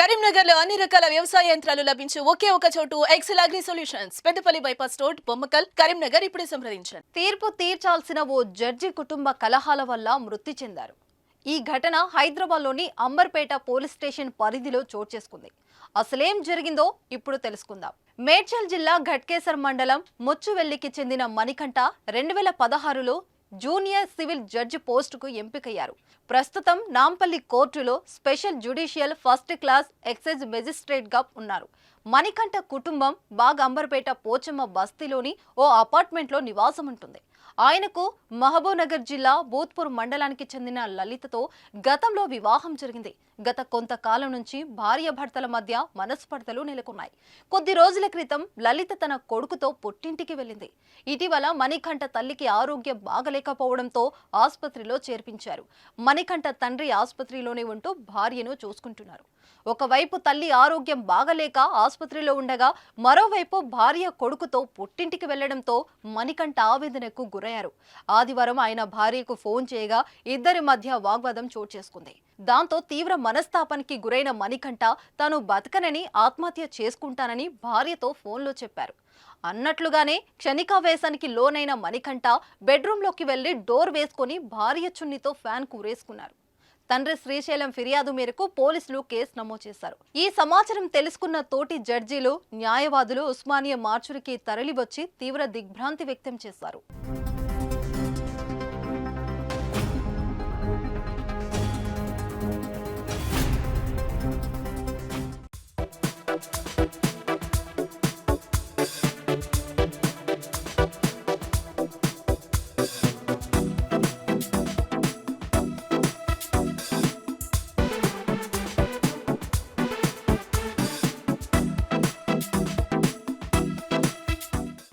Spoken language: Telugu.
కరీంనగర్ లో అన్ని రకాల వ్యవసాయ యంత్రాలు లభించే ఒకే ఒక చోటు Excel agri solutions Peddapalli bypass road Bommakal Karimnagar ఇప్పుడే సంప్రదించండి. తీర్పు తీర్చాల్సిన ఓ జడ్జి కుటుంబ కలహాల వల్ల మృతి చెందారు. ఈ ఘటన హైదరాబాద్లోని అంబర్పేట పోలీస్ స్టేషన్ పరిధిలో చోటు చేసుకుంది. అసలేం జరిగిందో ఇప్పుడు తెలుసుకుందాం. మేడ్చల్ జిల్లా ఘట్కేసర్ మండలం ముచ్చువెల్లికి చెందిన మణికంఠ 2016లో జూనియర్ సివిల్ జడ్జి పోస్టుకు ఎంపికయ్యారు. ప్రస్తుతం నాంపల్లి కోర్టులో special judicial first class excise magistrate గా ఉన్నారు. మణికంఠ కుటుంబం బాగ్ అంబర్పేట పోచమ్మ బస్తీలోని ఓ అపార్ట్మెంట్లో నివాసం ఉంటుంది. ఆయనకు మహబూబ్నగర్ జిల్లా భూత్పూర్ మండలానికి చెందిన లలితతో గతంలో వివాహం జరిగింది. గత కొంతకాలం నుంచి భార్యాభర్తల మధ్య మనస్పర్ధలు నెలకొన్నాయి. కొద్ది రోజుల క్రితం లలిత తన కొడుకుతో పుట్టింటికి వెళ్ళింది. ఇటీవల మణికంఠ తల్లికి ఆరోగ్యం బాగలేకపోవడంతో ఆసుపత్రిలో చేర్పించారు. మణికంఠ తండ్రి ఆసుపత్రిలోనే ఉంటూ భార్యను చూసుకుంటున్నారు. ఒకవైపు తల్లి ఆరోగ్యం బాగలేక ఆసుపత్రిలో ఉండగా మరోవైపు భార్య కొడుకుతో పుట్టింటికి వెళ్లడంతో మణికంఠ ఆవేదనకు గురయ్యారు. ఆదివారం ఆయన భార్యకు ఫోన్ చేయగా ఇద్దరి మధ్య వాగ్వాదం చోటు చేసుకుంది. దాంతో తీవ్ర మనస్తాపానికి గురైన మణికంఠ తాను బతకనని ఆత్మహత్య చేసుకుంటానని భార్యతో ఫోన్లో చెప్పారు. అన్నట్లుగానే క్షణికావేశానికి లోనైన మణికంఠ బెడ్రూమ్లోకి వెళ్లి డోర్ వేసుకుని భార్య చున్నితో ఫ్యాన్ కూరేసుకున్నారు. తండ్రి శ్రీశైలం ఫిర్యాదు మేరకు పోలీసులు కేసు నమోదు చేశారు. ఈ సమాచారం తెలుసుకున్న తోటి జడ్జీలు, న్యాయవాదులు ఉస్మానియా మార్చురికి తరలివచ్చి తీవ్ర దిగ్భ్రాంతి వ్యక్తం చేశారు.